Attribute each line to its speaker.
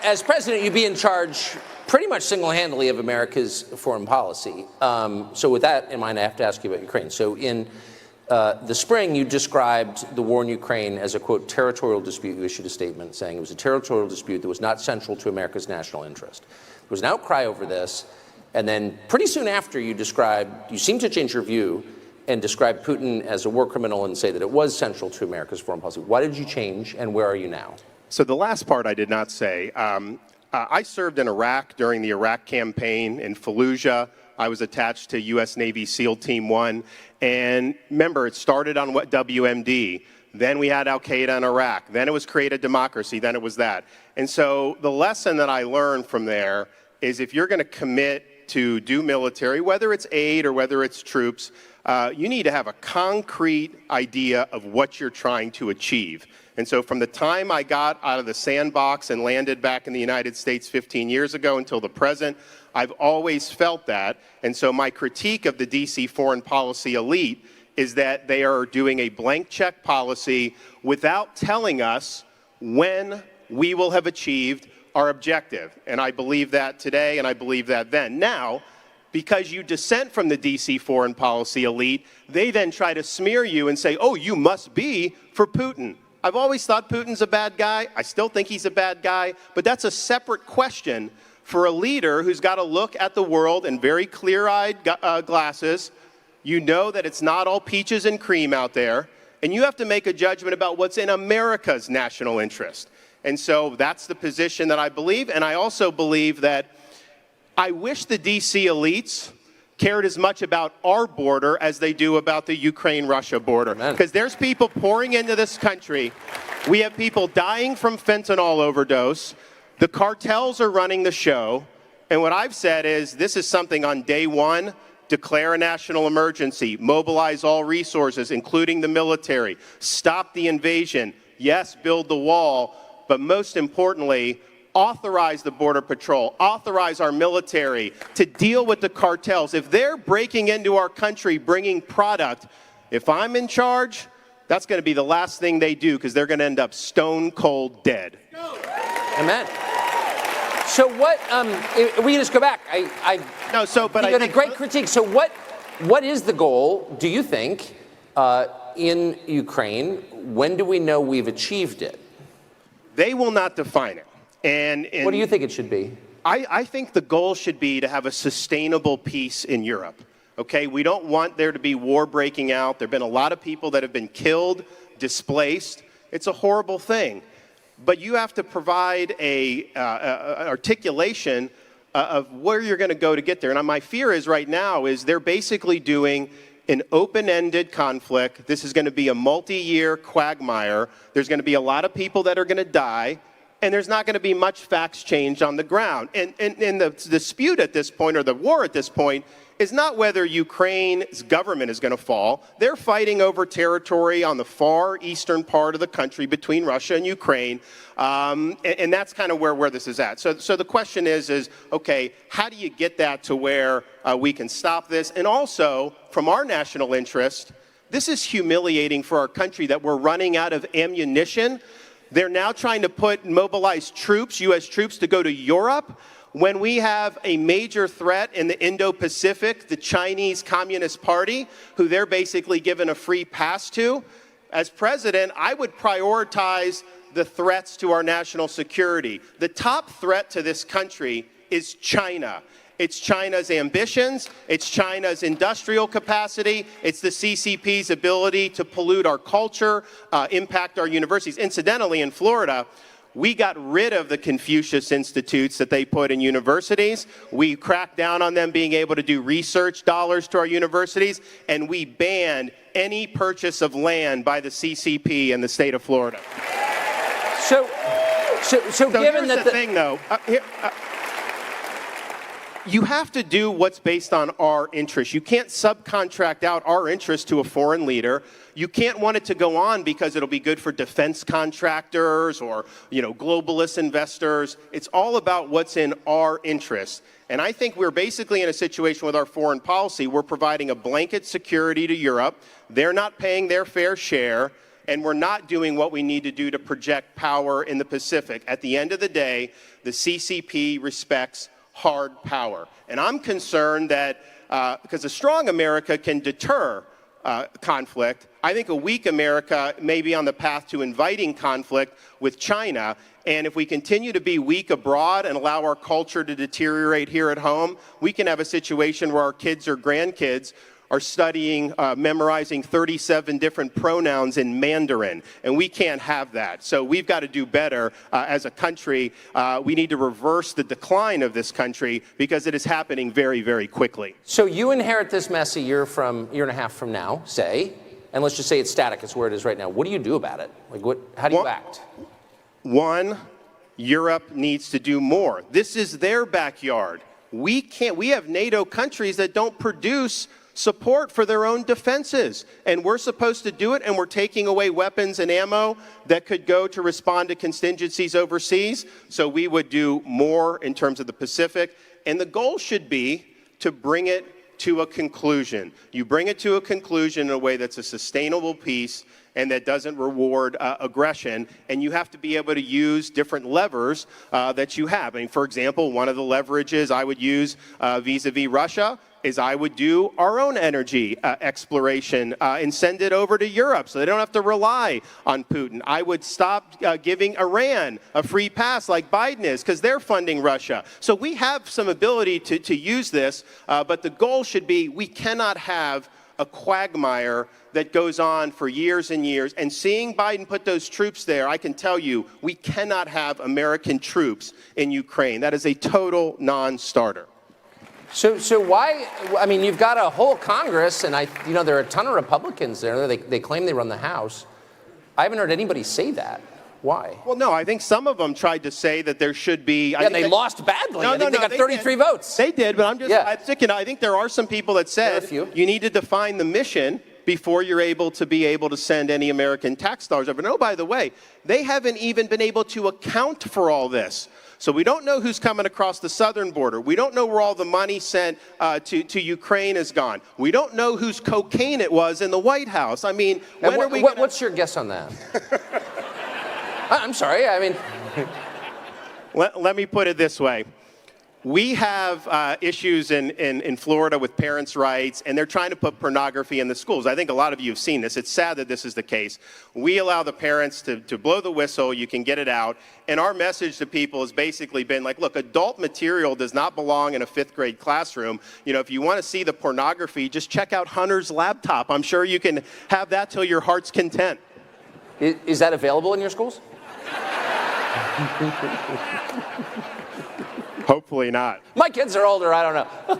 Speaker 1: as president, you'd be in charge pretty much single-handedly of America's foreign policy. So with that in mind, I have to ask you about Ukraine. So in the spring, you described the war in Ukraine as a, quote, territorial dispute. You issued a statement saying it was a territorial dispute that was not central to America's national interest. There was an outcry over this, and then pretty soon after you seemed to change your view and describe Putin as a war criminal and say that it was central to America's foreign policy. Why did you change, and where are you now?
Speaker 2: So the last part I did not say. I served in Iraq during the Iraq campaign in Fallujah. I was attached to U.S. Navy SEAL Team 1. And remember, it started on what WMD. Then we had al-Qaeda in Iraq. Then it was create a democracy. Then it was that. And so the lesson that I learned from there is if you're going to commit to do military, whether it's aid or whether it's troops, you need to have a concrete idea of what you're trying to achieve. And so from the time I got out of the sandbox and landed back in the United States 15 years ago until the present, I've always felt that. And so my critique of the DC foreign policy elite is that they are doing a blank check policy without telling us when we will have achieved our objective. And I believe that today, and I believe that then. Now, because you dissent from the DC foreign policy elite, they then try to smear you and say, oh, you must be for Putin. I've always thought Putin's a bad guy. I still think he's a bad guy. But that's a separate question for a leader who's got to look at the world in very clear-eyed glasses. You know that it's not all peaches and cream out there. And you have to make a judgment about what's in America's national interest. And so that's the position that I believe. And I also believe that I wish the DC elites cared as much about our border as they do about the Ukraine-Russia border. Because there's people pouring into this country. We have people dying from fentanyl overdose. The cartels are running the show. And what I've said is this is something on day one, declare a national emergency, mobilize all resources, including the military, stop the invasion, yes, build the wall, but most importantly, authorize the Border Patrol, authorize our military to deal with the cartels. If they're breaking into our country, bringing product, if I'm in charge, that's going to be the last thing they do because they're going to end up stone cold dead.
Speaker 1: Amen. So what, we just go back. You had a great critique. So what is the goal, do you think, in Ukraine? When do we know we've achieved it?
Speaker 2: They will not define it. And
Speaker 1: what do you think it should be?
Speaker 2: I think the goal should be to have a sustainable peace in Europe. Okay, we don't want there to be war breaking out. There have been a lot of people that have been killed, displaced. It's a horrible thing. But you have to provide an articulation of where you're going to go to get there. And my fear is right now is they're basically doing an open-ended conflict. This is going to be a multi-year quagmire. There's going to be a lot of people that are going to die. And there's not going to be much facts change on the ground. And the dispute at this point, or the war at this point, is not whether Ukraine's government is going to fall. They're fighting over territory on the far eastern part of the country between Russia and Ukraine. And that's kind of where this is at. So the question is, okay, how do you get that to where we can stop this? And also, from our national interest, this is humiliating for our country that we're running out of ammunition. They're now trying to mobilize troops, U.S. troops, to go to Europe when we have a major threat in the Indo-Pacific, the Chinese Communist Party, who they're basically given a free pass to. As president, I would prioritize the threats to our national security. The top threat to this country is China. It's China's ambitions, it's China's industrial capacity, it's the CCP's ability to pollute our culture, impact our universities. Incidentally, in Florida, we got rid of the Confucius Institutes that they put in universities. We cracked down on them being able to do research dollars to our universities, and we banned any purchase of land by the CCP in the state of Florida.
Speaker 1: So given that
Speaker 2: the thing, though, you have to do what's based on our interests. You can't subcontract out our interests to a foreign leader. You can't want it to go on because it'll be good for defense contractors or, globalist investors. It's all about what's in our interests. And I think we're basically in a situation with our foreign policy. We're providing a blanket security to Europe. They're not paying their fair share. and we're not doing what we need to do to project power in the Pacific. At the end of the day, the CCP respects hard power. And I'm concerned that because a strong America can deter conflict, I think a weak America may be on the path to inviting conflict with China. And if we continue to be weak abroad and allow our culture to deteriorate here at home, we can have a situation where our kids or grandkids are studying, memorizing 37 different pronouns in Mandarin, and we can't have that. So we've got to do better as a country. We need to reverse the decline of this country because it is happening very, very quickly.
Speaker 1: So you inherit this mess a year and a half from now, say, and let's just say it's static, it's where it is right now. What do you do about it? Like, how do you act?
Speaker 2: One, Europe needs to do more. This is their backyard. We have NATO countries that don't produce support for their own defenses, and we're supposed to do it, and we're taking away weapons and ammo that could go to respond to contingencies overseas. So we would do more in terms of the Pacific, and the goal should be to bring it to a conclusion. You bring it to a conclusion in a way that's a sustainable peace and that doesn't reward aggression, and you have to be able to use different levers that you have. I mean, for example, one of the leverages I would use vis-a-vis Russia is I would do our own energy exploration and send it over to Europe so they don't have to rely on Putin. I would stop giving Iran a free pass like Biden is because they're funding Russia. So we have some ability to use this, but the goal should be we cannot have a quagmire that goes on for years and years. And seeing Biden put those troops there, I can tell you, we cannot have American troops in Ukraine. That is a total non-starter.
Speaker 1: So why, I mean, you've got a whole Congress, and there are a ton of Republicans there. They claim they run the House. I haven't heard anybody say that. Why?
Speaker 2: Well, no, I think some of them tried to say that there should be.
Speaker 1: Yeah, they lost badly. I think they got 33 votes.
Speaker 2: They did, but I think there are some people that said you need to define the mission before you're able to send any American tax dollars over. And oh, by the way, they haven't even been able to account for all this. So we don't know who's coming across the southern border. We don't know where all the money sent to Ukraine is gone. We don't know whose cocaine it was in the White House. I mean,
Speaker 1: what's your guess on that? I'm sorry, I mean.
Speaker 2: Let me put it this way. We have issues in Florida with parents' rights, and they're trying to put pornography in the schools. I think a lot of you have seen this. It's sad that this is the case. We allow the parents to blow the whistle. You can get it out. And our message to people has basically been like, look, adult material does not belong in a fifth grade classroom. You know, if you want to see the pornography, just check out Hunter's laptop. I'm sure you can have that till your heart's content.
Speaker 1: Is that available in your schools?
Speaker 2: Hopefully not.
Speaker 1: My kids are older, I don't know.